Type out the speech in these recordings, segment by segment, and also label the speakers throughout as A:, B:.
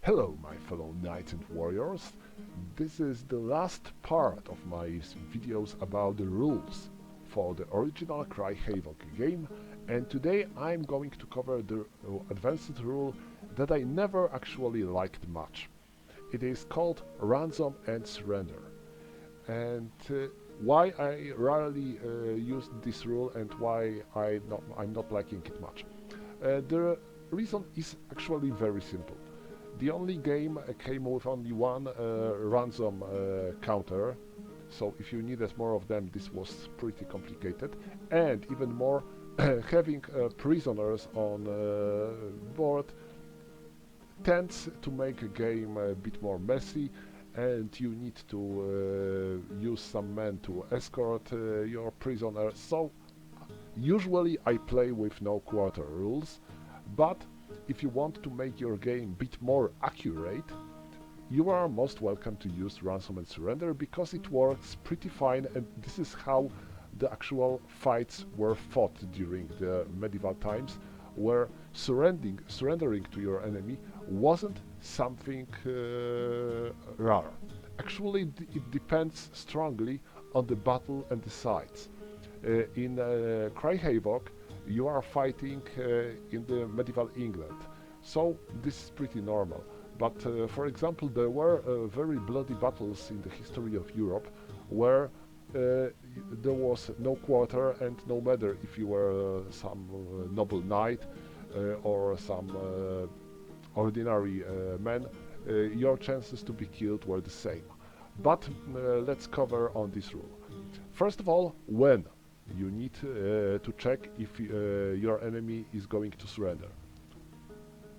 A: Hello, my fellow knights and warriors. This is the last part of my videos about the rules for the original Cry Havoc game, and today I'm going to cover the advanced rule that I never actually liked much. It is called Ransom and Surrender. And why I rarely use this rule and why I'm not liking it much. The reason is actually very simple. The only game came with only one ransom counter, so if you needed more of them, this was pretty complicated. And even more, having prisoners on board tends to make a game a bit more messy, and you need to use some men to escort your prisoner. So usually I play with no quarter rules, but if you want to make your game a bit more accurate, you are most welcome to use Ransom and Surrender because it works pretty fine, and this is how the actual fights were fought during the medieval times, where surrendering to your enemy wasn't something rare. Actually, it depends strongly on the battle and the sides. In Cry Havoc, you are fighting in the medieval England, so this is pretty normal. But for example, there were very bloody battles in the history of Europe where there was no quarter, and no matter if you were some noble knight or some ordinary man, your chances to be killed were the same. But let's cover on this rule. First of all, when you need to check if your enemy is going to surrender.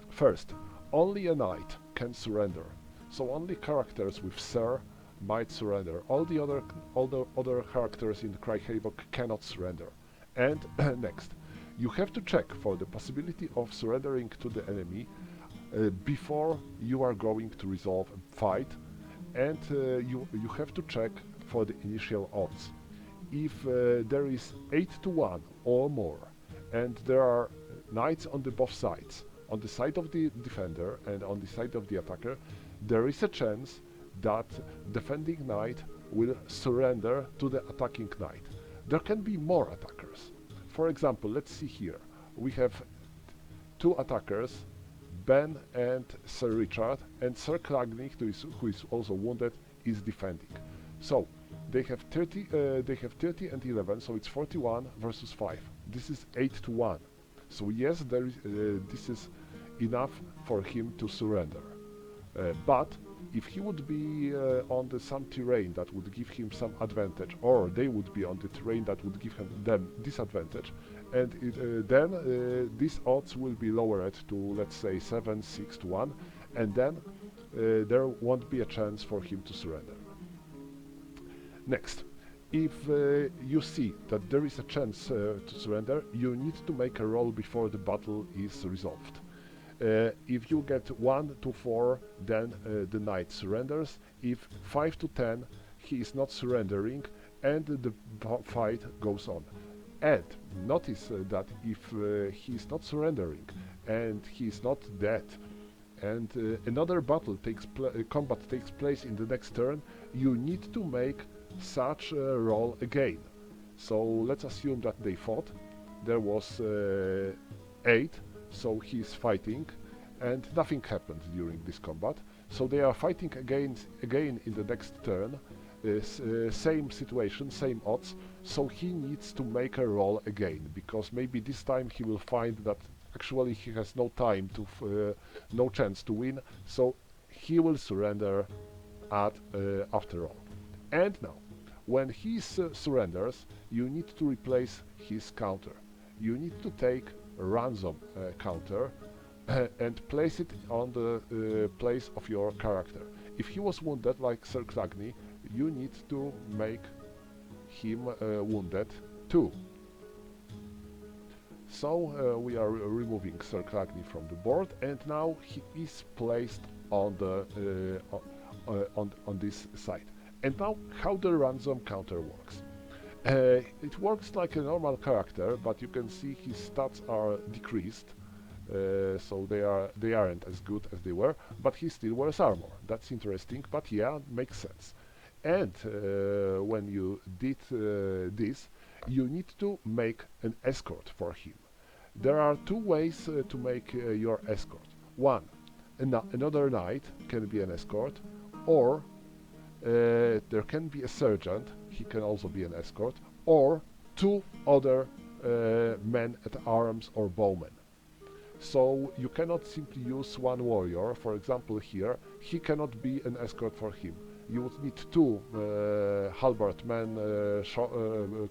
A: First, only a knight can surrender, so only characters with Sir might surrender. All the other characters in the Cry Havoc cannot surrender. And next, you have to check for the possibility of surrendering to the enemy before you are going to resolve a fight, and you have to check for the initial odds. If there is 8 to 1 or more, and there are knights on the both sides, on the side of the defender and on the side of the attacker, there is a chance that defending knight will surrender to the attacking knight. There can be more attackers. For example, let's see here. We have two attackers, Ben and Sir Richard, and Sir Clagny, who is also wounded, is defending. So they have 30 and 11, so it's 41 versus 5. This is 8 to 1. So yes, this is enough for him to surrender. But if he would be on some terrain that would give him some advantage, or they would be on the terrain that would give them disadvantage, and then these odds will be lowered to, let's say, 7, 6 to 1, and then there won't be a chance for him to surrender. Next, if you see that there is a chance to surrender, you need to make a roll before the battle is resolved. If you get 1 to 4, then the knight surrenders. If 5 to 10, he is not surrendering, and the fight goes on. And notice that if he is not surrendering and he is not dead, and another combat takes place in the next turn, you need to make such a roll again. So let's assume that they fought. There was 8, so he is fighting, and nothing happened during this combat. So they are fighting again in the next turn. Same situation, same odds. So he needs to make a roll again, because maybe this time he will find that actually he has no time to, no chance to win. So he will surrender after all. And now, when he surrenders, you need to replace his counter. You need to take a ransom counter and place it on the place of your character. If he was wounded like Sir Clagny, you need to make him wounded too. So we are removing Sir Clagny from the board, and now he is placed on the on this side. And now, how the ransom counter works. It works like a normal character, but you can see his stats are decreased. so they aren't as good as they were, but he still wears armor. That's interesting, but yeah, makes sense. And when you did this, you need to make an escort for him. There are two ways to make your escort. One, another knight can be an escort, or there can be a sergeant, he can also be an escort, or two other men at arms or bowmen. So you cannot simply use one warrior. For example, here, he cannot be an escort for him. You would need two halberdmen,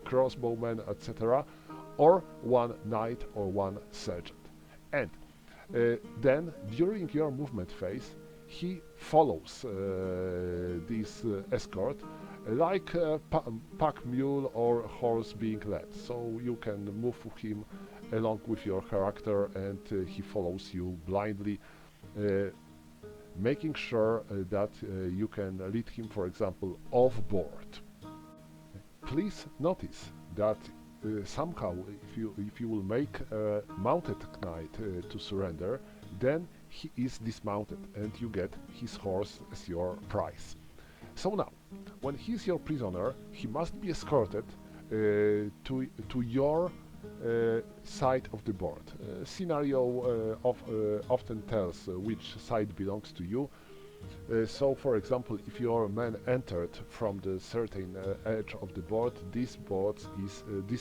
A: crossbowmen, etc., or one knight or one sergeant. And then, during your movement phase, he follows this escort like a pack mule or horse being led. So you can move him along with your character, and he follows you blindly, making sure that you can lead him, for example, off board. Please notice that somehow if you will make a mounted knight to surrender, then he is dismounted and you get his horse as your prize. So now, when he is your prisoner, he must be escorted to your side of the board. Scenario often tells which side belongs to you. So, for example, if your man entered from the certain edge of the board, this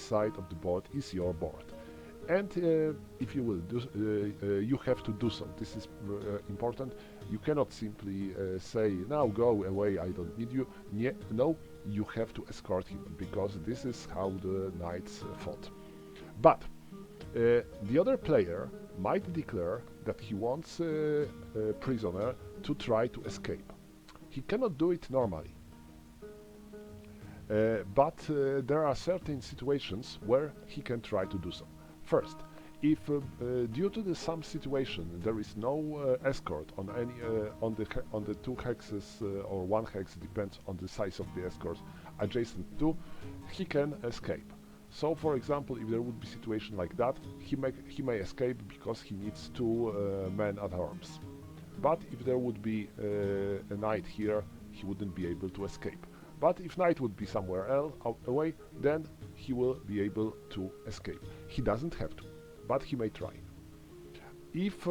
A: side of the board is your board. And if you will you have to do so. This is important. You cannot simply say, now go away, I don't need you. No, you have to escort him, because this is how the knights fought. But the other player might declare that he wants a prisoner to try to escape. He cannot do it normally. But there are certain situations where he can try to do so. First, if due to some situation there is no escort on any on the two hexes or one hex, depends on the size of the escort adjacent to, he can escape. So, for example, if there would be a situation like that, he may escape because he needs two men at arms. But if there would be a knight here, he wouldn't be able to escape. But if knight would be somewhere else away, then he will be able to escape. He doesn't have to, but he may try. If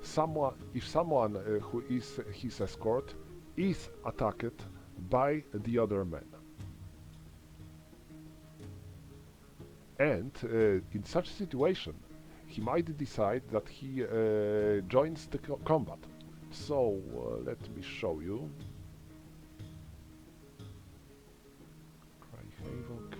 A: someone who is his escort is attacked by the other men, and in such a situation, he might decide that he joins the combat. So let me show you. Cry Havoc.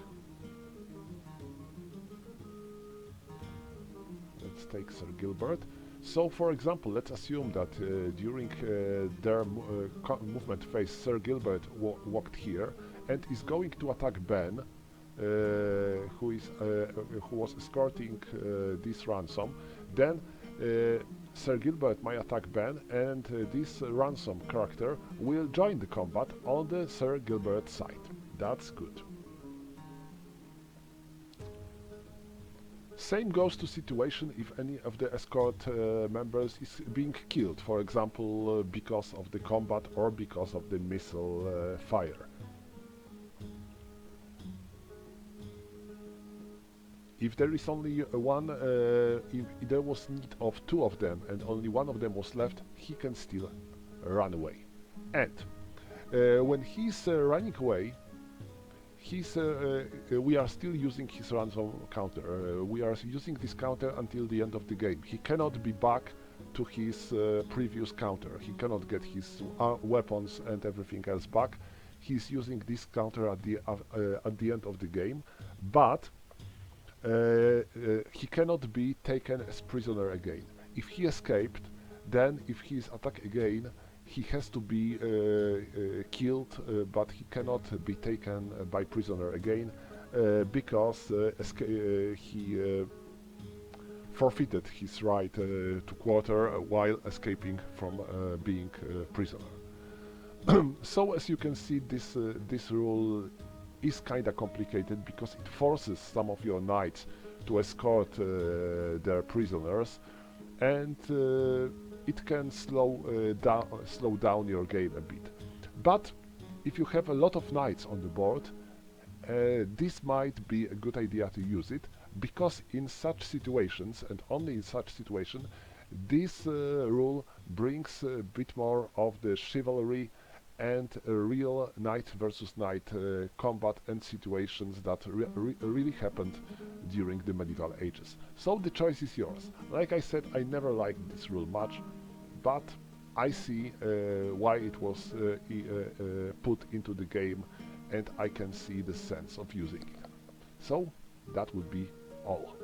A: Let's take Sir Gilbert. So, for example, let's assume that during their movement phase, Sir Gilbert walked here and is going to attack Ben, who was escorting this ransom. Then Sir Gilbert might attack Ben, and this ransom character will join the combat on the Sir Gilbert side. That's good. Same goes to situation if any of the escort members is being killed, for example, because of the combat or because of the missile fire. If there is only one, if there was need of two of them and only one of them was left, he can still run away. And when he's running away, we are still using his ransom counter. We are using this counter until the end of the game. He cannot be back to his previous counter. He cannot get his weapons and everything else back. He's using this counter at the end of the game, but he cannot be taken as prisoner again. If he escaped, then if he is attacked again, he has to be killed, but he cannot be taken by prisoner again because he forfeited his right to quarter while escaping from being prisoner. So as you can see, this rule is kinda complicated because it forces some of your knights to escort their prisoners, and it can slow down your game a bit. But if you have a lot of knights on the board, this might be a good idea to use it, because in such situations, and only in such situation, this rule brings a bit more of the chivalry and a real knight versus knight combat and situations that really happened during the medieval ages. So the choice is yours. Like I said, I never liked this rule much, but I see why it was put into the game, and I can see the sense of using it. So that would be all.